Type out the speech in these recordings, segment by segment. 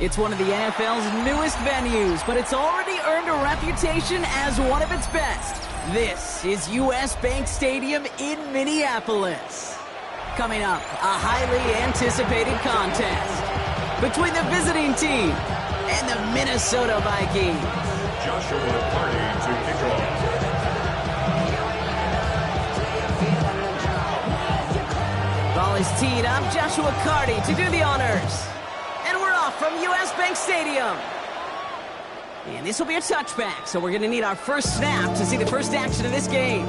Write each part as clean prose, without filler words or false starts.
It's one of the NFL's newest venues, but it's already earned a reputation as one of its best. This is US Bank Stadium in Minneapolis. Coming up, a highly anticipated contest between the visiting team and the Minnesota Vikings. Joshua Carty to kick off. Ball is teed up. Joshua Carty to do the honors. And we're off from US Bank Stadium. And this will be a touchback, so we're going to need our first snap to see the first action of this game.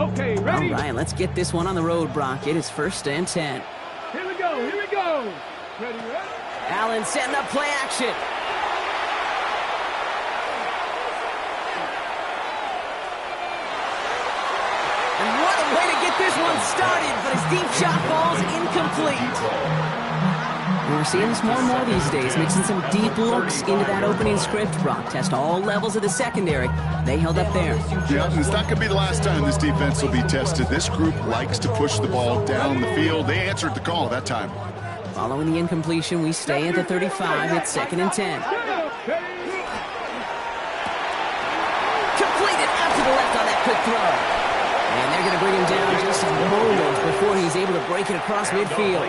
Okay, ready? All right, let's get this one on the road, Brock. It is 1st and 10. Here we go, here we go. Ready, ready? Allen setting up play action. And what a way to get this one started, but his deep shot ball's incomplete. We're seeing this more and more these days, mixing some deep looks into that opening script. Brock test all levels of the secondary. They held up there. Yeah, and it's not going to be the last time this defense will be tested. This group likes to push the ball down the field. They answered the call that time. Following the incompletion, we stay at the 35. It's 2nd and 10. Completed out to the left on that quick throw. And they're going to bring him down just a moment before he's able to break it across midfield.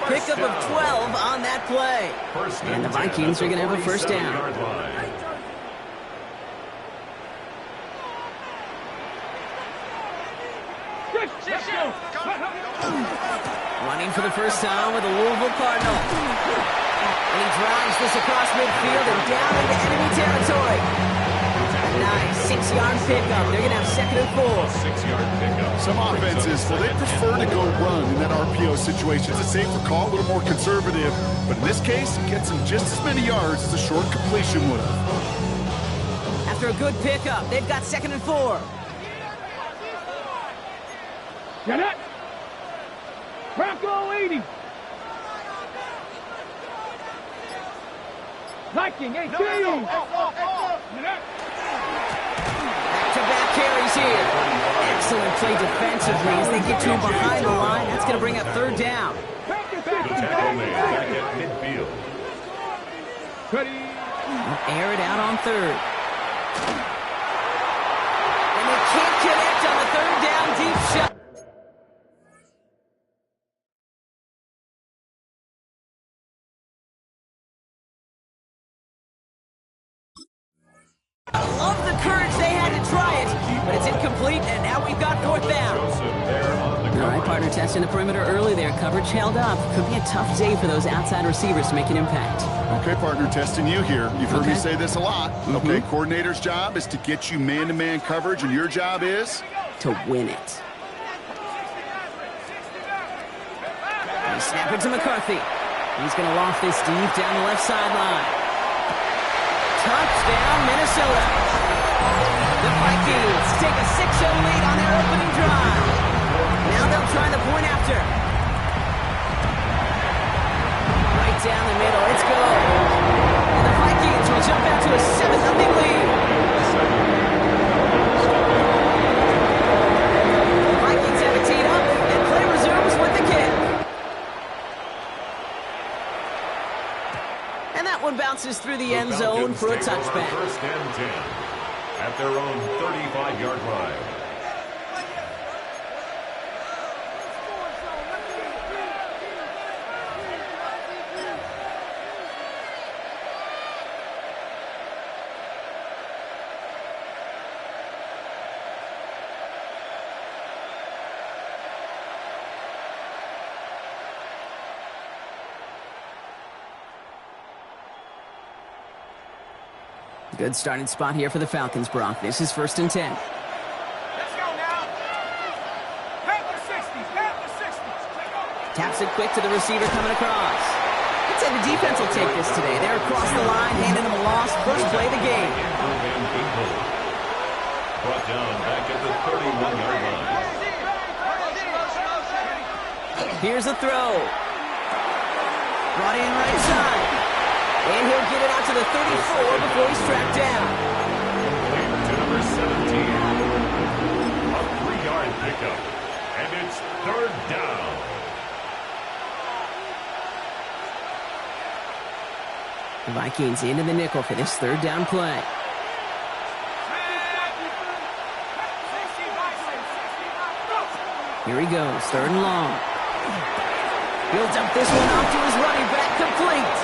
Pickup of 12 on that play. And the Vikings are going to have a first down. Running for the first time with the Louisville Cardinal. And he drives this across midfield and down into enemy territory. Nice 6-yard pickup. They're going to have 2nd and 4. 6-yard pickup. Some offenses, well, they prefer to go run in that RPO situation. It's a safer call, a little more conservative. But in this case, it gets them just as many yards as a short completion would have. After a good pickup, they've got 2nd and 4. Get it. Bronco 80. Viking 18. Back-to-back carries here. Excellent play defensively as they get to him behind the line. That's going to bring up 3rd down. The tackle made back at midfield. Ready. Air it out on 3rd. And they can't connect on the 3rd down deep shot. I love the courage they had to try it, but it's incomplete, and now we've got 4th down. All right, partner testing the perimeter early there. Coverage held up. Could be a tough day for those outside receivers to make an impact. Okay, partner, testing you here. You've heard me say this a lot. Okay, coordinator's job is to get you man-to-man coverage, and your job is? To win it. They snap it to McCarthy. He's going to loft this deep down the left sideline. Touchdown, Minnesota. The Vikings take a 6-0 lead on their opening drive. Now they'll try the point after. Right down the middle. It's good. And the Vikings will jump out to a 7-0 lead. The Vikings have it teed up, and play resumes with the kick. And that one bounces through the end zone for a touchback. 1st and 10 at their own 35-yard line. Good starting spot here for the Falcons, Brock. This is 1st and 10. Let's go now. Back to 60. Back to 60. Taps it quick to the receiver coming across. I'd say the defense will take this today. They're across the line, handing them a loss. First play of the game. Brought down back at the 31-yard line. Here's a throw. Brought in right side. And he'll get it out to the 34 before he's tracked down. To number 17. A 3-yard pickup. And it's third down. The Vikings into the nickel for this third down play. Here he goes, third and long. He'll dump this one off to his running back, complete.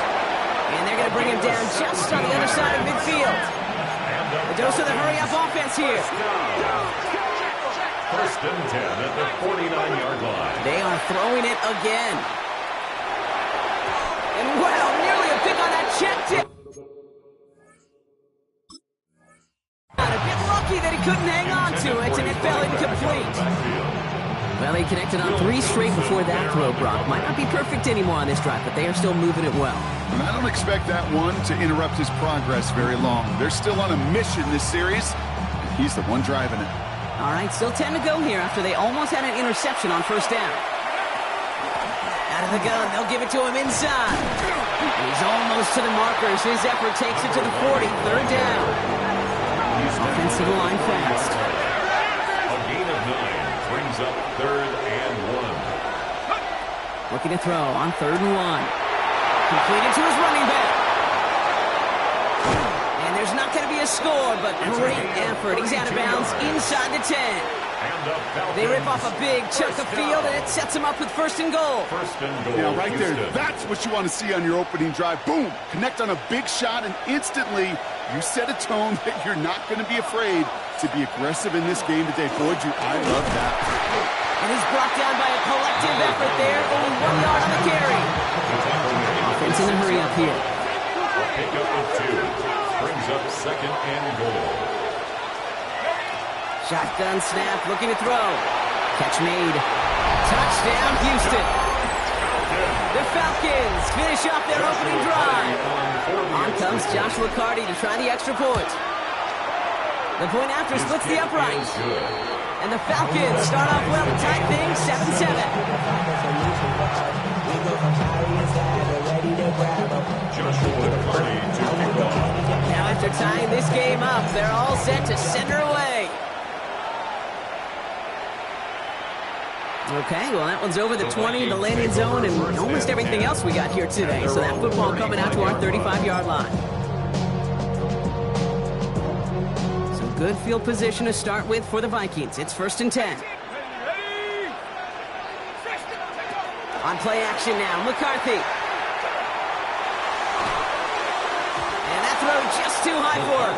And they're going to bring him down just on the other side of midfield. A dose of the hurry-up offense here. First and 10 at the 49-yard line. They are throwing it again. And wow, nearly a pick on that check tip. A bit lucky that he couldn't hang on to it, and it fell incomplete. Well, they connected on 3 straight before that throw, Brock. Might not be perfect anymore on this drive, but they are still moving it well. And I don't expect that one to interrupt his progress very long. They're still on a mission this series, and he's the one driving it. All right, still 10 to go here after they almost had an interception on first down. Out of the gun, they'll give it to him inside. And he's almost to the markers. His effort takes it to the 40, third down. Offensive line fast. A gain of 9 brings up third and 1. Looking to throw on third and 1. Completed to his running back. And there's not going to be a score, but great effort. He's out of bounds inside the 10. They rip off a big chunk of field, and it sets him up with first and goal. First and goal. Yeah, right there. Houston. That's what you want to see on your opening drive. Boom! Connect on a big shot, and instantly you set a tone that you're not going to be afraid to be aggressive in this game today. Boy, I love that. And he's brought down by a collective effort there. Only 1 yard on the carry. Offense in a hurry up here. A pickup of 2 brings up second and goal. Shotgun snap, looking to throw. Catch made. Touchdown, Houston. The Falcons finish off their opening drive. On comes Joshua Carty to try the extra point. The point after splits the upright. And the Falcons start off well to tie things 7-7. Joshua Carty to kick off. Now after tying this game up, they're all set to send her away. Okay, well, that one's over the 20, the landing zone, and almost everything else we got here today. So that football coming out to our 35-yard line. So good field position to start with for the Vikings. It's first and 10. On play action now, McCarthy. And that throw just too high for him.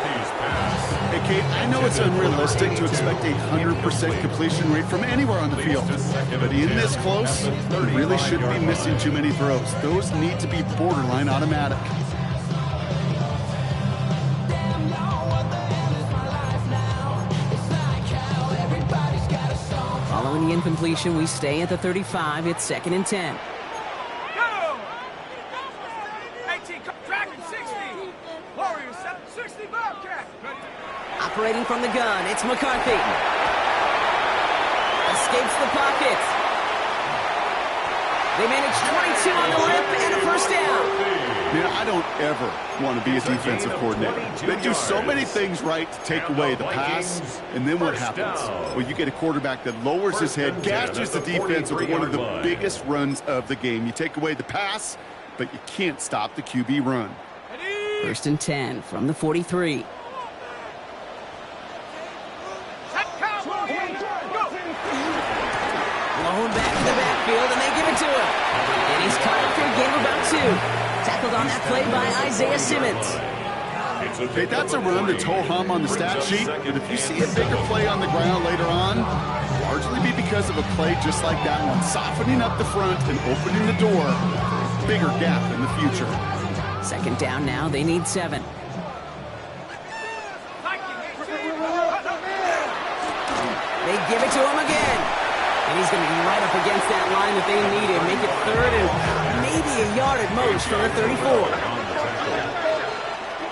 Hey, Kate, I know it's unrealistic to expect a 100% completion rate from anywhere on the field. But in this close, you really shouldn't be missing too many throws. Those need to be borderline automatic. Following the incompletion, we stay at the 35. It's second and 10. Go! 18, tracking 60. Warriors, 60 Bobcat. Operating from the gun, it's McCarthy. Escapes the pocket. They manage 22 on the rip and a first down. Man, I don't ever want to be a defensive coordinator. They do so many things right to take away the pass, and then what happens? Well, you get a quarterback that lowers his head, gashes the defense with one of the biggest runs of the game. You take away the pass, but you can't stop the QB run. First and 10 from the 43. Blown back to the backfield, and they give it to him. And he's caught up for a gain of about 2. Tackled on that play by Isaiah Simmons. Hey, that's a run that's ho-hum on the stat sheet, but if you see a bigger play on the ground later on, largely be because of a play just like that one, softening up the front and opening the door for a bigger gap in the future. Second down now, they need 7. They give it to him again. And he's going to be right up against that line that they need him. Make it third and maybe a yard at most from the 34.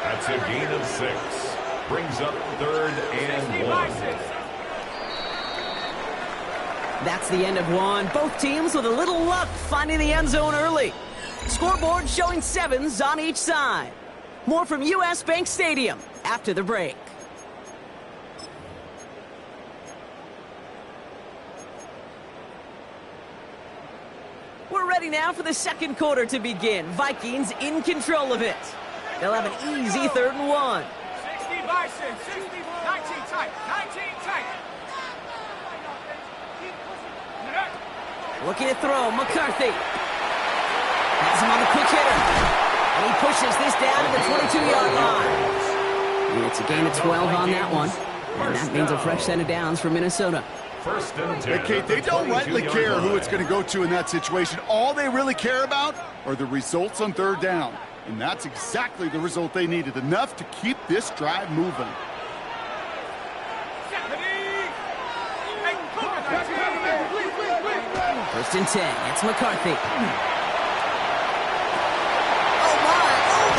That's a gain of 6. Brings up third and 1. That's the end of one. Both teams with a little luck finding the end zone early. Scoreboard showing 7s on each side. More from US Bank Stadium after the break. We're ready now for the second quarter to begin. Vikings in control of it. They'll have an easy 3rd and 1. 60 Bison, 60, 19 tight, 19 tight. Looking to throw, McCarthy. Has him on the quick hitter. And he pushes this down to the 22-yard line. And it's a gain of 12 on that one. And that means a fresh set of downs for Minnesota. First and 10. Hey, Kate, they don't rightly care who it's going to go to in that situation. All they really care about are the results on 3rd down. And that's exactly the result they needed. Enough to keep this drive moving. First and 10. It's McCarthy. Oh,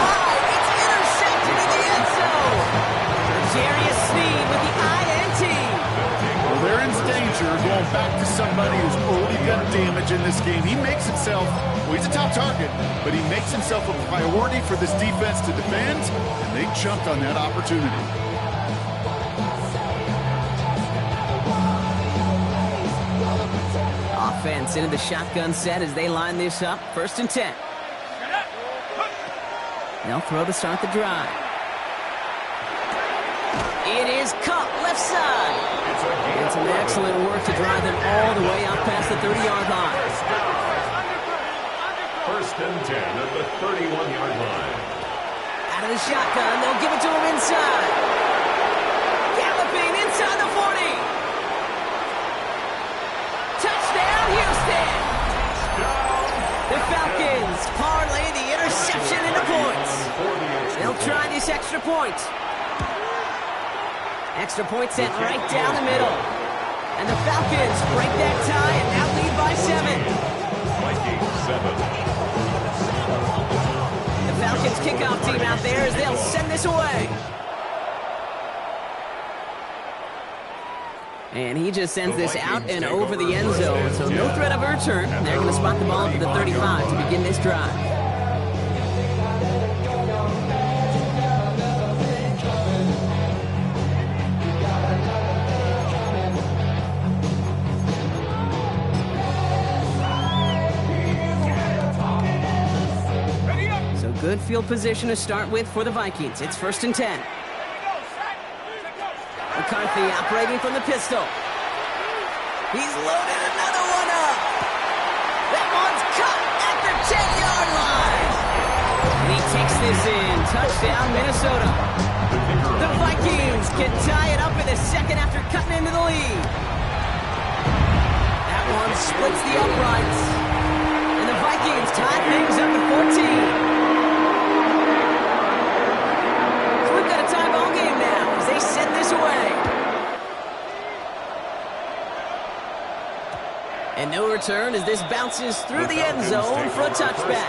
my. It's intercepted in the end zone. Jarius Sneed with the INT. Well, they're in danger going back to somebody who's already done damage in this game. He makes himself, well, he's a top target, but he makes himself a priority for this defense to defend, and they jumped on that opportunity. Offense into the shotgun set as they line this up. First and 10. They'll throw to start the drive. It is Kupp, left side. And some excellent work to drive them all the way out past the 30-yard line. First and 10 at the 31-yard line. Out of the shotgun, they'll give it to him inside. Galloping inside the 40. Touchdown, Houston. The Falcons parlay the interception into points. They'll try this extra point. Extra point sent right down the middle. And the Falcons break that tie and now lead by 7. Vikings 7. The Falcons kickoff team out there as they'll send this away. And he just sends this out and over the end zone, so no threat of a return. They're going to spot the ball to the 35 to begin this drive. So good field position to start with for the Vikings. It's first and 10. McCarthy operating from the pistol. He's loaded another one up. That one's cut at the 10-yard line. And he takes this in. Touchdown, Minnesota. The Vikings can tie it up in the second after cutting into the lead. That one splits the uprights. And the Vikings tie things up at 14. They send this away. And no return as this bounces through the end zone for a touchback.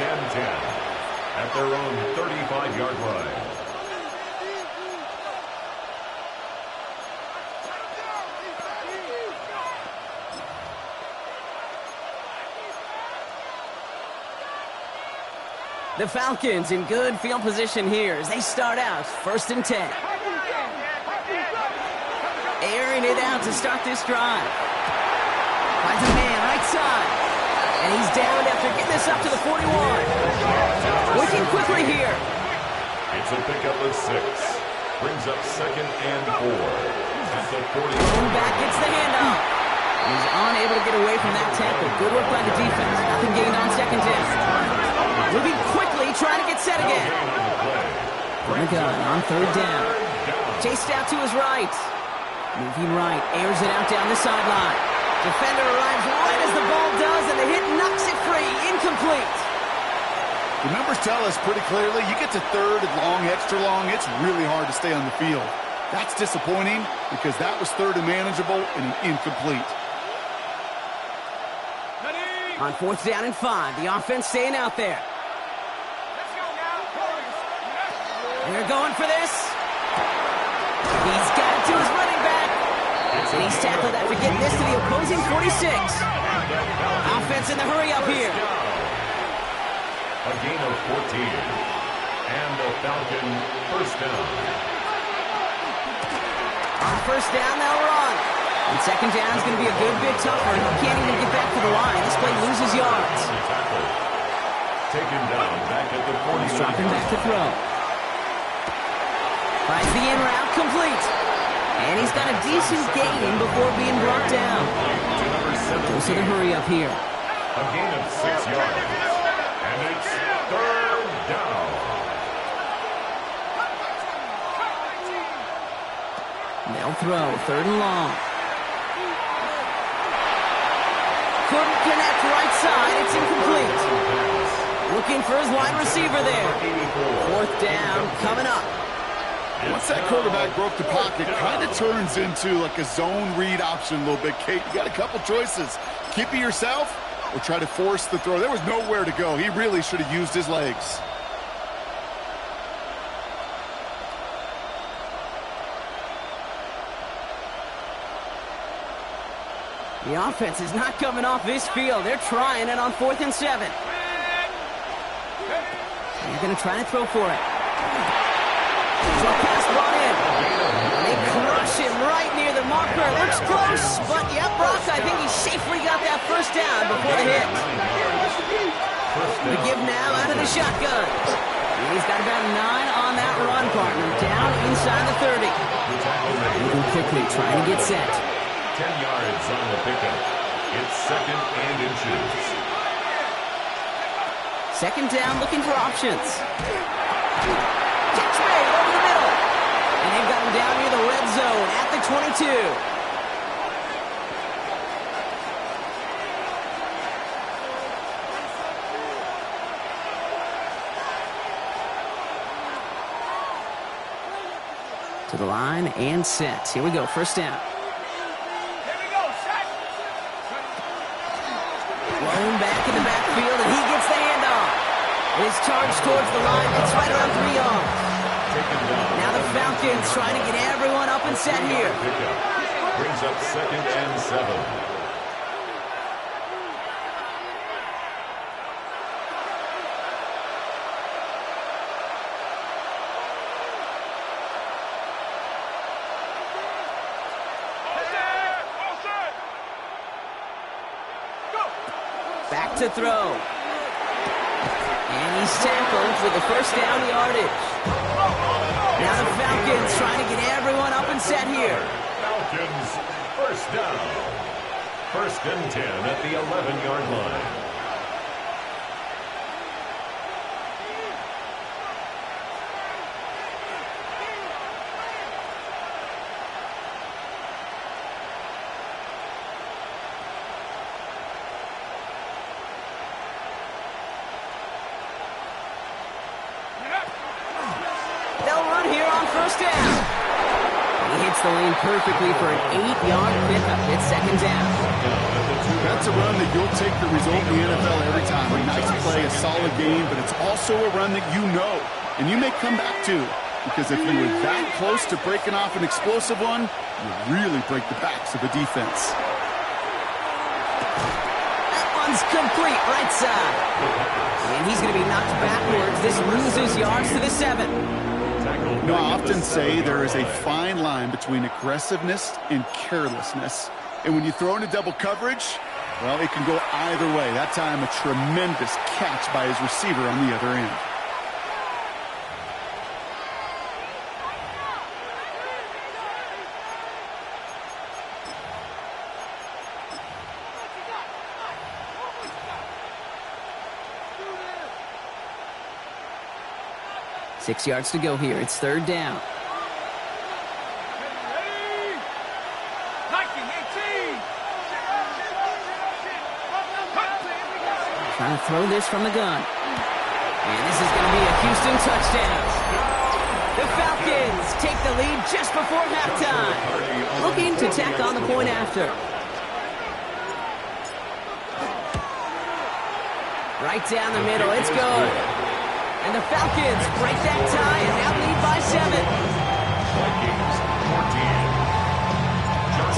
At their own 35-yard line. The Falcons in good field position here as they start out first and 10. Airing it out to start this drive. Finds a man right side. And he's down after getting this up to the 41. Working quickly here. It's a pickup of 6. Brings up 2nd and 4. At the 40. Back gets the handoff. He's unable to get away from that tackle. Good work by the defense. Nothing gained on second down. Moving quickly, trying to get set again. From the gun on 3rd down. Chased out to his right. Moving right, airs it out down the sideline. Defender arrives right as the ball does, and the hit knocks it free. Incomplete. The numbers tell us pretty clearly, you get to 3rd and long, extra long, it's really hard to stay on the field. That's disappointing because that was 3rd and manageable and incomplete. On 4th down and 5, the offense staying out there. They're going for this. He's got it to his running back. And he's tackled after getting this to the opposing 46. Offense in the hurry up here. A And the Falcon first down. On first down, they'll run. And second down is going to be a good bit tougher. He can't even get back to the line. This play loses yards. Taken down back at the 40. He's dropping back to throw. Finds the in route complete. And he's got a decent gain before being brought down. Goes to the hurry up here. A gain of 6 yards. And it's third down. They'll throw. Third and long. Couldn't connect right side. It's incomplete. Looking for his wide receiver there. Fourth down coming up. Once that quarterback broke the pocket, kind of turns into like a zone read option a little bit. Kate, you got a couple choices. Keep it yourself or try to force the throw. There was nowhere to go. He really should have used his legs. The offense is not coming off this field. They're trying it on 4th and 7. They're going to try to throw for it. Short pass brought in. They crush him right near the marker. Looks close, but yep, Brock, I think he safely got that first down before the hit. The give now out of the shotgun. He's got about 9 on that run, partner. Down inside the 30. Moving quickly, trying to get set. 10 yards on the pickup. It's second and inches. Second down, looking for options. Catch made over the middle. And they've got him down near the red zone at the 22. To the line and set. Here we go, first down. Blown back in the backfield, and he gets the handoff. His charge towards the line, it's right around 3 yards. Now the Falcons trying to get everyone up and set here. Brings up second and 7. Back to throw. And he's tackled for the first down yardage. Now the Falcons trying to get everyone up and set here. Falcons first down. First and 10 at the 11-yard line. First down. He hits the lane perfectly for an 8-yard pickup. It's second down. That's a run that you'll take the result in the NFL every time. A nice play, a solid game, but it's also a run that you know and you may come back to, because if you were that close to breaking off an explosive one, you really break the backs of the defense. That one's complete right side. And he's going to be knocked backwards. This loses yards to the 7. You know, I often say there is a fine line between aggressiveness and carelessness. And when you throw into double coverage, well, it can go either way. That time, a tremendous catch by his receiver on the other end. Six yards to go here. It's third down. Trying to throw this from the gun. And this is going to be a Houston touchdown. The Falcons take the lead just before halftime. Looking to tack on the point after. Right down the middle. It's good. And the Falcons break that tie and now lead by 7.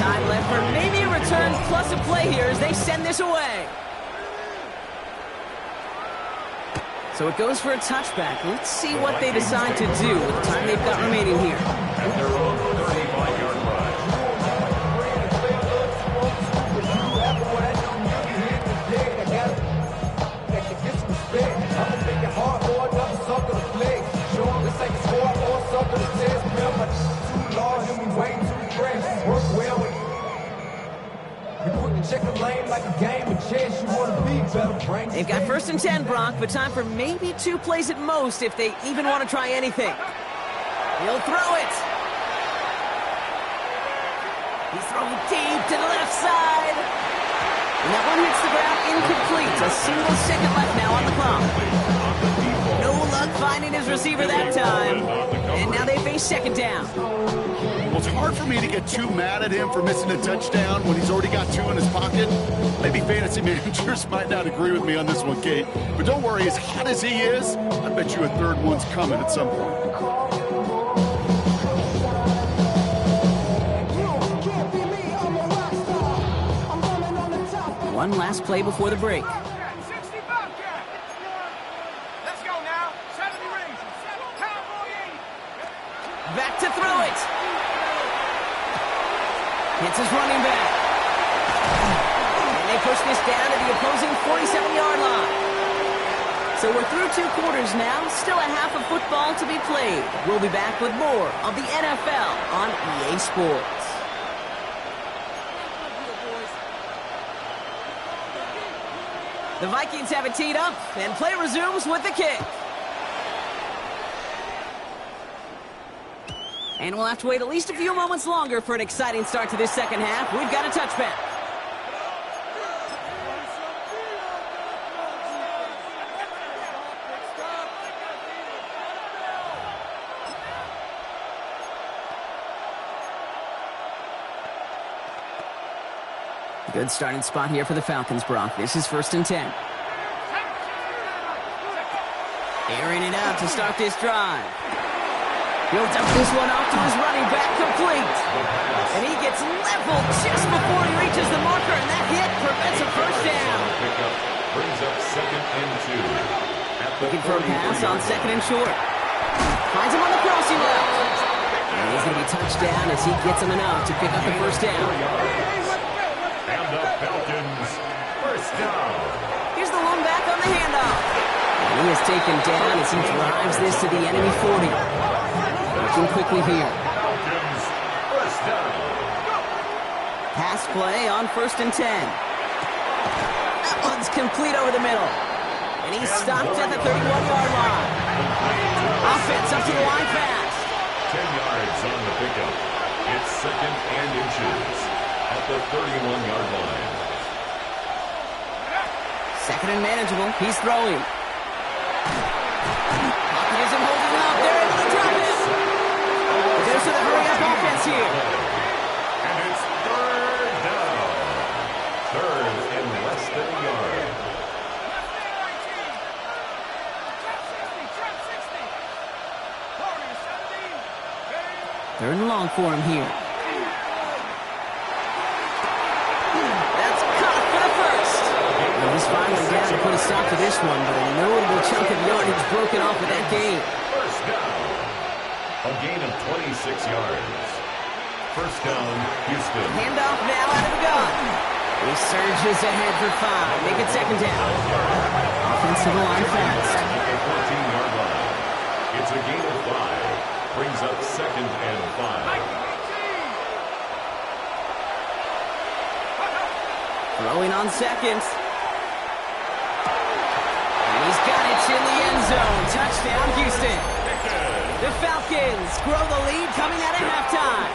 Time left for maybe a return plus a play here as they send this away. So it goes for a touchback. Let's see what they decide to do with the time they've got remaining here. At their own 35-yard line. They've got 1st and 10, Brock, but time for maybe 2 plays at most if they even want to try anything. He'll throw it. He's throwing deep to the left side. And that one hits the ground incomplete. A single second left now on the clock. No luck finding his receiver that time. And now they face 2nd down. Well, it's hard for me to get too mad at him for missing a touchdown when he's already got 2 in his pocket. Maybe fantasy managers might not agree with me on this one, Kate. But don't worry, as hot as he is, I bet you a 3rd one's coming at some point. One last play before the break. 60 Bobcat. Let's go now. 70 rings. Cowboy 80. Back to throw it. Hits his running back. And they push this down to the opposing 47-yard line. So we're through 2 quarters now. Still a half of football to be played. We'll be back with more of the NFL on EA Sports. The Vikings have it teed up, and play resumes with the kick. And we'll have to wait at least a few moments longer for an exciting start to this 2nd half. We've got a touchback. Good starting spot here for the Falcons, Brock. This is 1st and 10. Airing it out to start this drive. He'll dump this one off to his running back, complete. And he gets leveled just before he reaches the marker, and that hit prevents a 1st down. Brings up 2nd and 2. Looking for a pass on 2nd and short. Finds him on the crossing route. And he's going to be touched down as he gets him enough to pick up the 1st down. And the Falcons, 1st down. Here's the one back on the handoff. And he is taken down as he drives this to the enemy 40. Working quickly here. Falcons, 1st down. Pass play on 1st and 10. That one's complete over the middle. And he's stopped at the 31-yard line. Offense up to the line fast. 10 yards on the pickup. It's 2nd and inches at the 31-yard line. 2nd and manageable. He's throwing. Pocket isn't holding up. They're able to drop it. There's the hurry-up offense here. And it's 3rd down. 3rd and less than a yard. 3rd and long for him here. That's caught for the 1st. And he's finally down to put a stop to this one, but a notable chunk of yardage broken off of that gain. 1st down. A gain of 26 yards. 1st down, Houston. Handoff now out of the gun. He surges ahead for 5. Make it 2nd down. Offensive line fast. At the 14-yard line. It's a gain of 5. Brings up 2nd and 5. Throwing on 2nd. And he's got it in the end zone. Touchdown, Houston. The Falcons grow the lead coming out of halftime.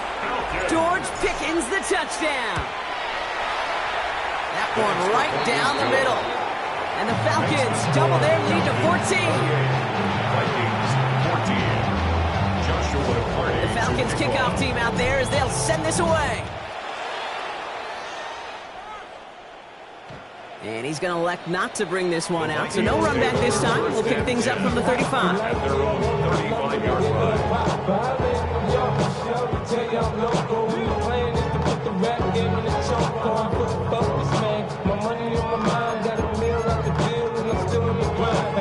George Pickens, the touchdown. That one right down the middle. And the Falcons double their lead to 14. Vikings, 14. The Falcons kickoff team out there as they'll send this away. And he's going to elect not to bring this one out, so no run back this time. We'll kick things up from the 35. At their own 35-yard line.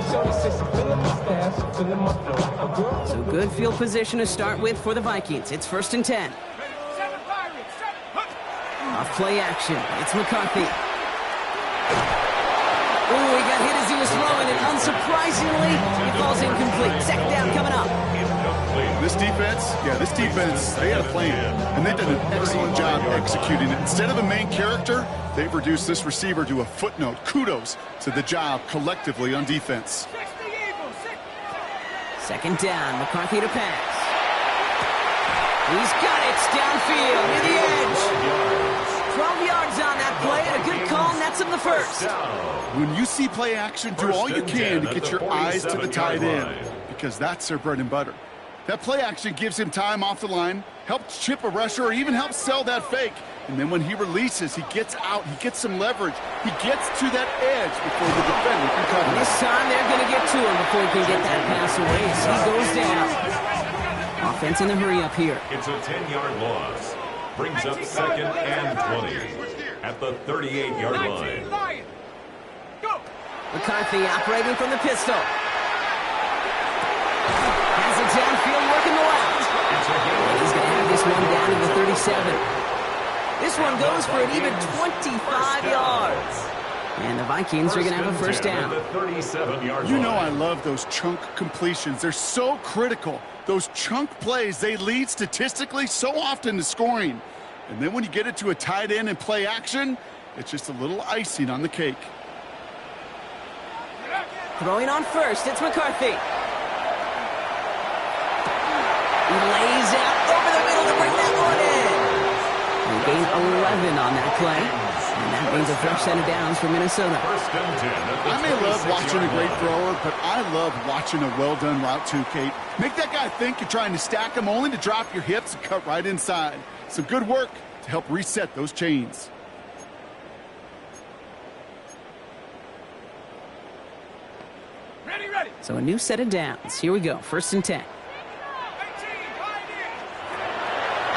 So good field position to start with for the Vikings. It's 1st and 10. Off play action. It's McCarthy. Ooh, he got hit as he was throwing it. Unsurprisingly, he falls incomplete. Second down coming up. This defense, they had a plan, and they've done an excellent job executing it. Instead of a main character, they've reduced this receiver to a footnote. Kudos to the job collectively on defense. Second down, McCarthy to pass. He's got it downfield near the edge. 12 yards on that play, and a good call nets him the first. When you see play action, do all you can to get your eyes to the tight end, because that's their bread and butter. That play action gives him time off the line, helps chip a rusher, or even helps sell that fake. And then when he releases, he gets out, he gets some leverage. He gets to that edge before the defender can cover. This time they're going to get to him before he can get that pass away, so he goes down. Offense in the hurry up here. It's a 10-yard loss. Brings up 2nd and 20 at the 38-yard line. McCarthy operating from the pistol. Has it downfield working the left. He's going to have this one down to the 37. This one goes for an even 25 yards. And the Vikings are going to have a first down. You know I love those chunk completions. They're so critical. Those chunk plays, they lead statistically so often to scoring. And then when you get it to a tight end and play action, it's just a little icing on the cake. Throwing on first, it's McCarthy. He lays out over the middle to bring that one in. He gained 11 on that play. And that means a fresh set of downs for Minnesota. I may love watching a great thrower, but I love watching a well-done route too, Kate. Make that guy think you're trying to stack him only to drop your hips and cut right inside. Some good work to help reset those chains. Ready. So a new set of downs. Here we go. 1st and 10.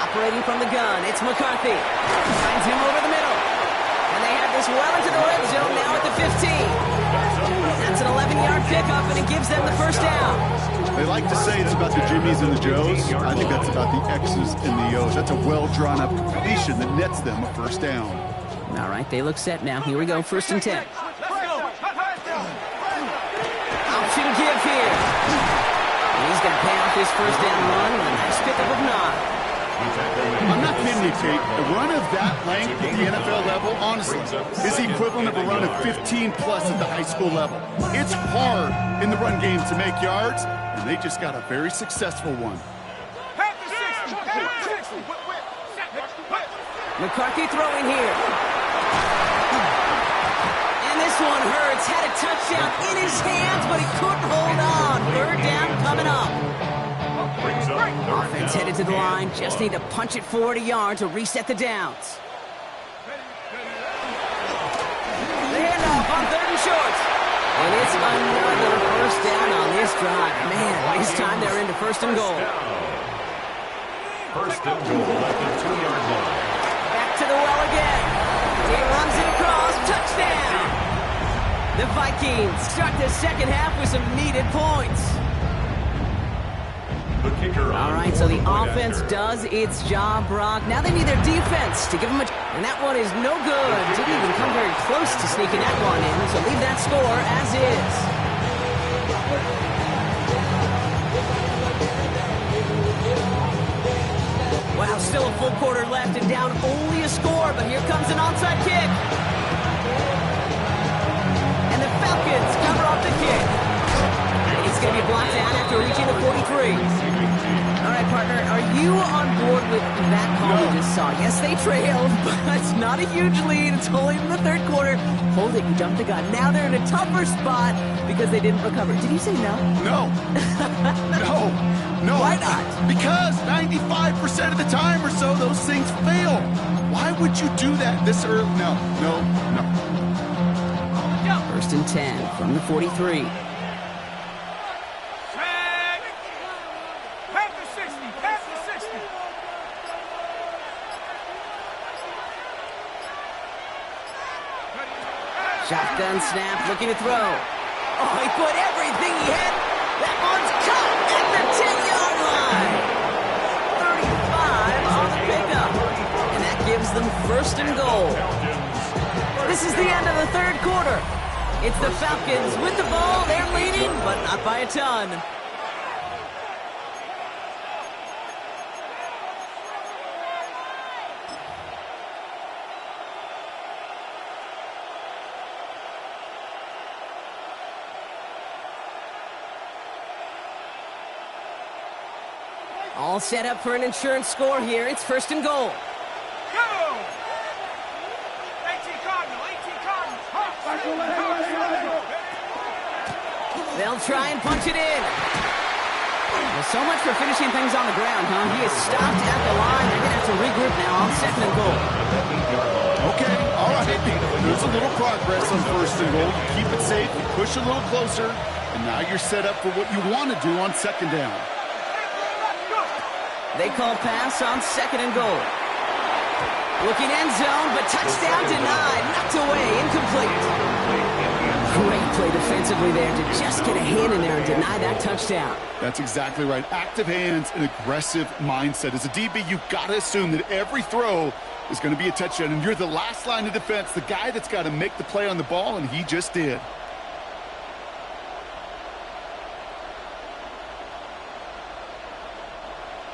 Operating from the gun, it's McCarthy. Finds him over the middle. And they have this well into the red zone now at the 15. That's an 11-yard pickup, and it gives them the first down. They like to say it's about the Jimmies and the Joes. I think that's about the X's and the O's. That's a well-drawn-up completion that nets them a first down. All right, they look set now. Here we go, 1st and 10. Option give here. And he's going to pay off his first down run with a nice pickup of 9. I'm not kidding you, Kate. A run of that length at the NFL level, honestly, is the equivalent of a run of 15-plus at the high school level. It's hard in the run game to make yards, and they just got a very successful one. McCarthy throwing here. And this one hurts. Had a touchdown in his hands, but he couldn't hold on. 3rd down coming up. Offense headed to the line. Just need to punch it forward a yard to reset the downs. The handoff on 3rd and short. And it's another first down on this drive. Man, this time they're into 1st and goal. 1st and goal at the 2-yard line. Back to the well again. He runs it across. Touchdown. The Vikings start the second half with some needed points. All right, so the offense does its job, Brock. Now they need their defense to give them a... And that one is no good. Didn't even come very close to sneaking that one in, so leave that score as is. Wow, still a full quarter left and down only a score, but here comes an onside kick. And the Falcons cover off the kick. It's going to be blocked down after reaching the 43. All right, partner, are you on board with that call we just saw? Yes, they trailed, but it's not a huge lead. It's only in the 3rd quarter. Hold it, you jumped the gun. Now they're in a tougher spot because they didn't recover. Did you say no? No. No. Why not? Because 95% of the time or so, those things fail. Why would you do that this early? No. 1st and 10 from the 43. Shotgun snap, looking to throw. Oh, he put everything he had. That one's caught at the 10-yard line. 35 on the pickup. And that gives them first and goal. This is the end of the third quarter. It's the Falcons with the ball. They're leading, but not by a ton. All set up for an insurance score here. It's first and goal. Go! 18 Cardinal, 18 Cardinal. They'll try and punch it in. Well, so much for finishing things on the ground, huh? He is stopped at the line. They're going to have to regroup now on second and goal. Okay, all right. There's a little progress on first and goal. You keep it safe, you push a little closer, and now you're set up for what you want to do on second down. They call pass on second and goal. Looking end zone, but touchdown denied. Knocked away, incomplete. Great play defensively there to just get a hand in there and deny that touchdown. That's exactly right. Active hands and aggressive mindset. As a DB, you've got to assume that every throw is going to be a touchdown, and you're the last line of defense, the guy that's got to make the play on the ball, and he just did.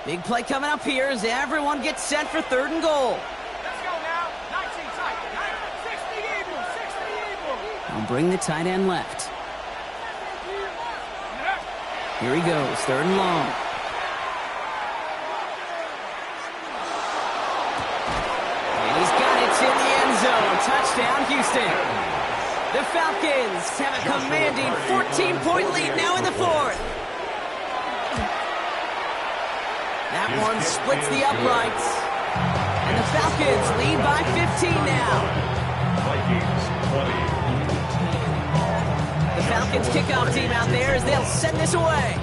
Big play coming up here as everyone gets set for third and goal. Let's go now. 19 tight. 60 Eagles. 60 Eagles. I'll bring the tight end left. Here he goes, third and long. And he's got it in the end zone. Touchdown, Houston. The Falcons have a commanding 14-point lead now in the fourth. That one splits the uprights. And the Falcons lead by 15 now. Vikings 20. The Falcons kickoff team out there as they'll send this away.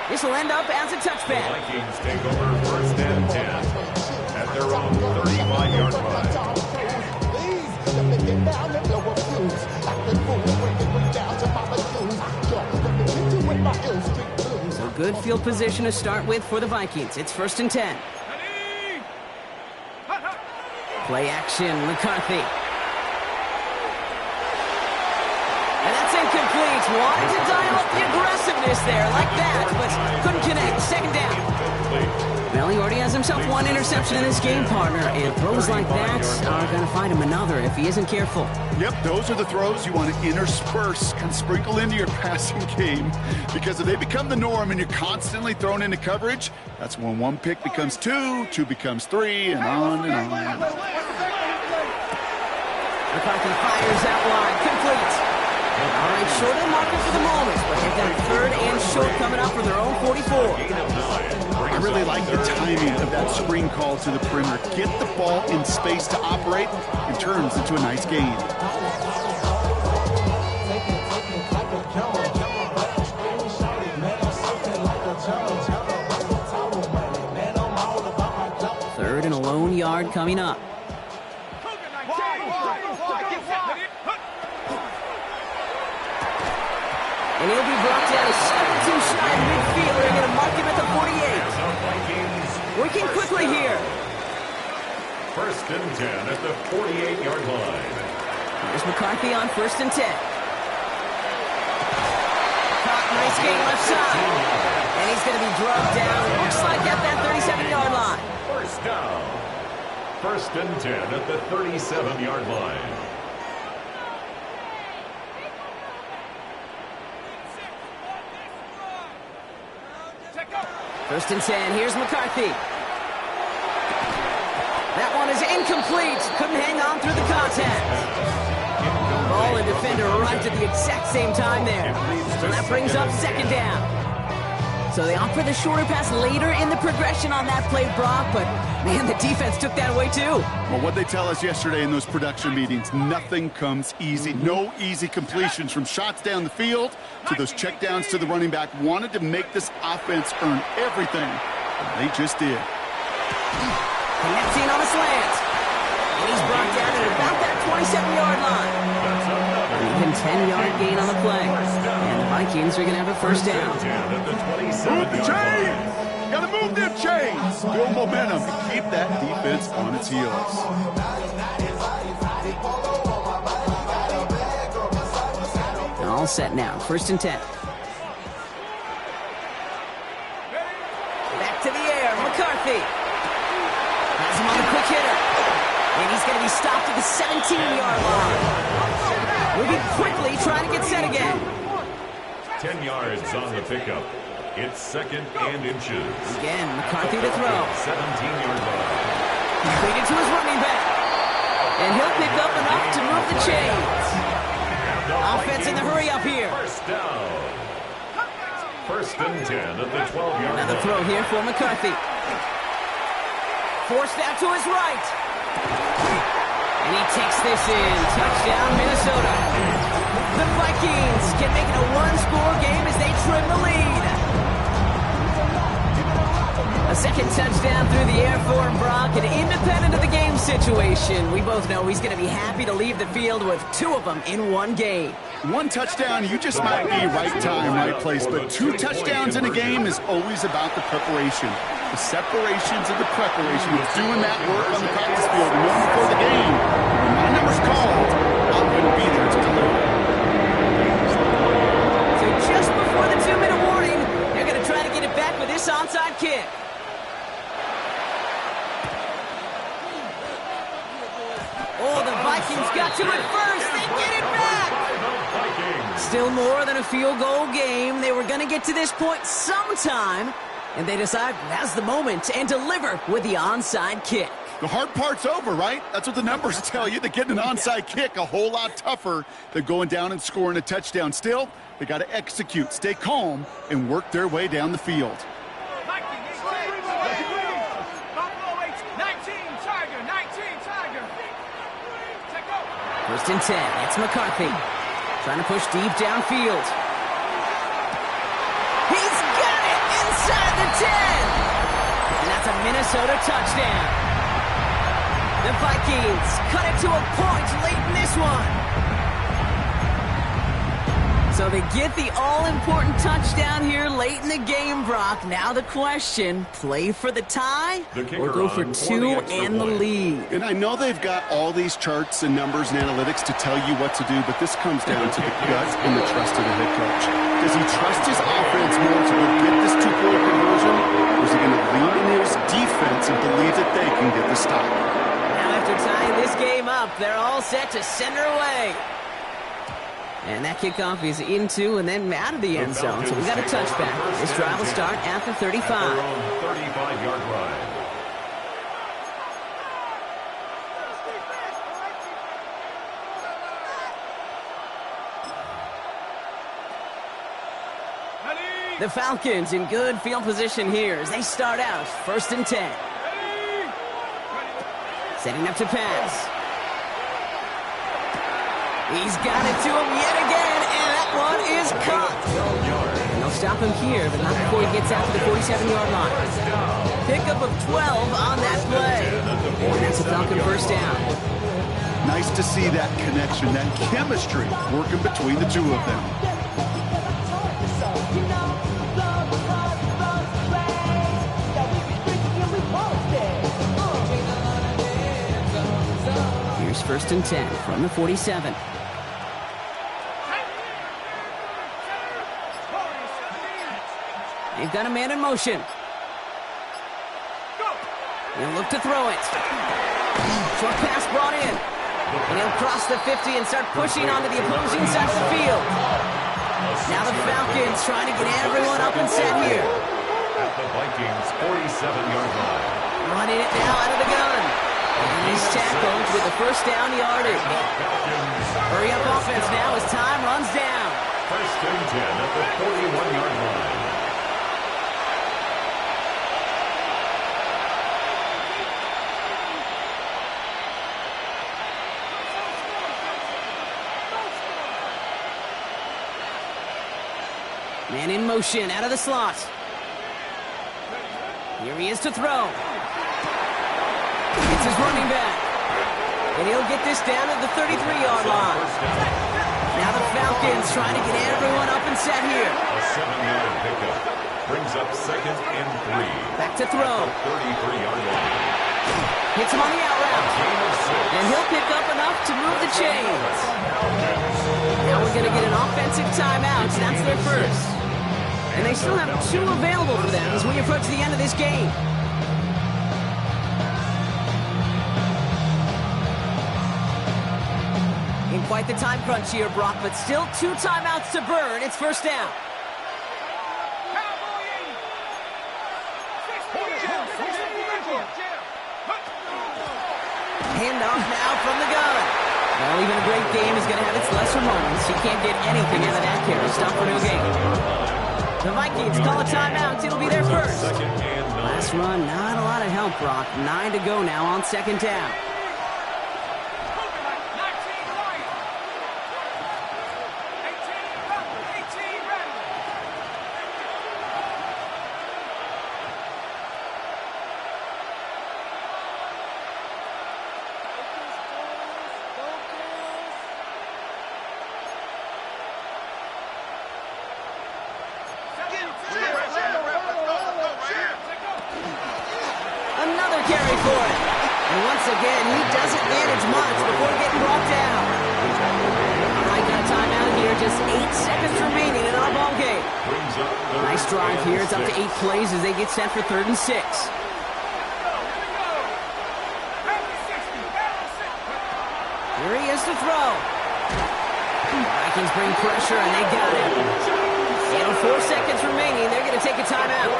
This will end up as a touchback. Vikings take over first and 10 at their own 35-yard line. So good field position to start with for the Vikings. It's first and 10. Play action, McCarthy. And that's incomplete. Wanted to dial up the aggressiveness there like that, but couldn't connect. Second down. Well, he already has himself one interception in this game, partner, and throws like that are going to find him another if he isn't careful. Yep, those are the throws you want to intersperse and sprinkle into your passing game, because if they become the norm and you're constantly thrown into coverage, that's when one pick becomes two, two becomes three, and on and on. McCarthy fires that line, complete. All right, short of the marker for the moment, but they've got third and short coming up for their own 44. I really like the timing of that screen call to the perimeter. Get the ball in space to operate, and turns into a nice gain. Third and a lone yard coming up. And he'll be brought down a 7-2 shy midfield. They're going to mark him at the 48. Working quickly here. First and 10 at the 48-yard line. Here's McCarthy on first and 10. Caught, nice gain left side. And he's going to be drugged down. Looks like at that 37-yard line. First down. First and 10 at the 37-yard line. First and 10, here's McCarthy. That one is incomplete. Couldn't hang on through the contact. Ball and defender arrived at the exact same time there. So that brings up second down. So they opt for the shorter pass later in the progression on that play, Brock, but man, the defense took that away too. Well, what they tell us yesterday in those production meetings, nothing comes easy. No easy completions, from shots down the field to those checkdowns to the running back. Wanted to make this offense earn everything, and they just did. Connecting on a slant. And he's brought down at about that 27-yard line. Even 10-yard gain on the play. And the Vikings are going to have a first down. Move the chains! Gotta move them chains! Build momentum and keep that defense on its heels. All set now. First and 10. Back to the air. McCarthy. Has him on the quick hitter. And he's going to be stopped at the 17-yard line. Moving quickly, trying to get set again. 10 yards on the pickup. It's second and inches. Again, McCarthy to throw. 17-yard line. Completed to his running back. And he'll pick up enough to move the chains. Offense in the hurry up here. First down. First and 10 at the 12-yard line. Another throw here for McCarthy. Forced out to his right. And he takes this in. Touchdown, Minnesota. The Vikings can make it a one-score game as they trim the lead. A second touchdown through the air for Brock, and independent of the game situation, we both know he's going to be happy to leave the field with two of them in one game. One touchdown, you just might be right time, right place, but two touchdowns in a game is always about the preparation. The separations and the preparation of doing that work on the practice field and knowing before the game, when my number's called, I'm going to be there to deliver. So just before the 2-minute warning, they're going to try to get it back with this onside kick. Oh, the Vikings got to it first. They get it back. Still more than a field goal game. They were going to get to this point sometime, and they decide now's the moment and deliver with the onside kick. The hard part's over, right? That's what the numbers tell you. They're getting an onside kick a whole lot tougher than going down and scoring a touchdown. Still, they got to execute, stay calm, and work their way down the field. First and 10. It's McCarthy. Trying to push deep downfield. He's got it inside the 10. And that's a Minnesota touchdown. The Vikings cut it to a point late in this one. So they get the all-important touchdown here late in the game, Brock. Now the question, play for the tie or go for two and the lead? And I know they've got all these charts and numbers and analytics to tell you what to do, but this comes down to the gut and the trust of the head coach. Does he trust his offense more to go get this two-point conversion, or is he going to lean in his defense and believe that they can get the stop? Now after tying this game up, they're all set to send her away. And that kickoff is into and then out of the end zone. So we got a touchback. This drive will start at the 35. At their own 35-yard line. The Falcons in good field position here as they start out first and 10. Setting up to pass. He's got it to him yet again, and that one is caught. And they'll stop him here, but not before he gets out to the 47-yard line. Pickup of 12 on that play. And that's a Falcon first down. Nice to see that connection, that chemistry working between the two of them. Here's first and 10 from the 47. They've got a man in motion. He'll look to throw it. Short pass brought in. And he'll cross the 50 and start pushing onto the opposing side of the field. Now the Falcons trying to get everyone up and set here. At the Vikings' 47-yard line. Running it now out of the gun. And he's tackled with the first down yardage. Hurry up offense now as time runs down. First and 10 at the 41-yard line. Man in motion out of the slot. Here he is to throw. It's his running back. And he'll get this down at the 33-yard line. Now the Falcons trying to get everyone up and set here. A 7-yard pickup brings up 2nd and 3. Back to throw. 33-yard line. Hits him on the out route. Gain of 6. And he'll pick up enough to move the chains. Now we're going to get an offensive timeout. That's their first. And they still have 2 available for them as we approach the end of this game. In quite the time crunch here, Brock, but still 2 timeouts to burn. It's first down. Handoff now from the gun. Well, even a great game is going to have its lesser moments. You can't get anything out of that carry. Stop for no gain. The Vikings call a timeout. It'll be their first. Last run, not a lot of help, Brock. 9 to go now on 2nd down. Another carry for it. And once again, he doesn't manage much before getting brought down. All right, got a timeout here. Just 8 seconds remaining in our ball game. Nice drive here. It's up to 8 plays as they get set for 3rd and 6. Here he is to throw. Vikings bring pressure, and they got it. And 4 seconds remaining. They're going to take a timeout.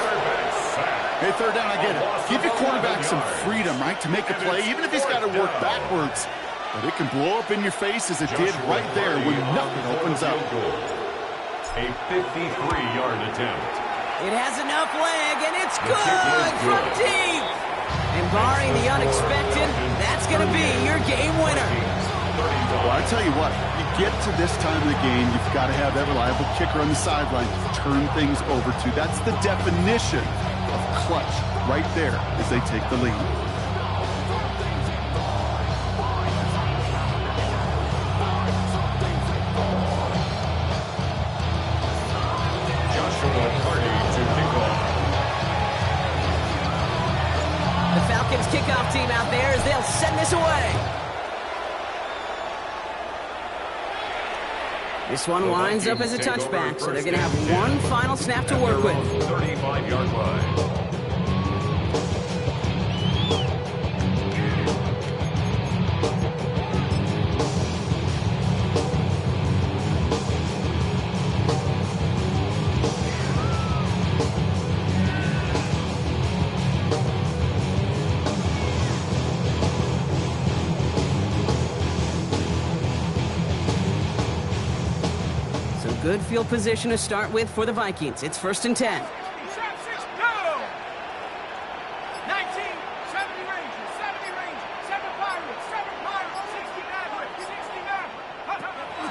Hey, 3rd down, I get it. Give your quarterback some freedom, right, to make a play, even if he's got to work backwards. But it can blow up in your face as it did right there when nothing opens up. A 53-yard attempt. It has enough leg, and it's good from deep. And barring the unexpected, that's going to be your game winner. Well, I tell you what, you get to this time of the game, you've got to have that reliable kicker on the sideline to turn things over to. That's the definition of clutch right there as they take the lead. Joshua Hardy to kick off. The Falcons kickoff team out there as they'll send this away. This one winds up as a touchback, so they're going to have one final snap to work with. 35-yard line. Good field position to start with for the Vikings. It's 1st and 10.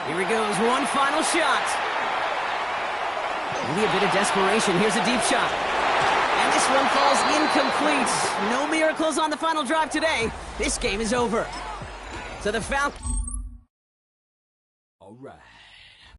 Here he goes, one final shot. Maybe a bit of desperation. Here's a deep shot. And this one falls incomplete. No miracles on the final drive today. This game is over. So the Falcons. All right.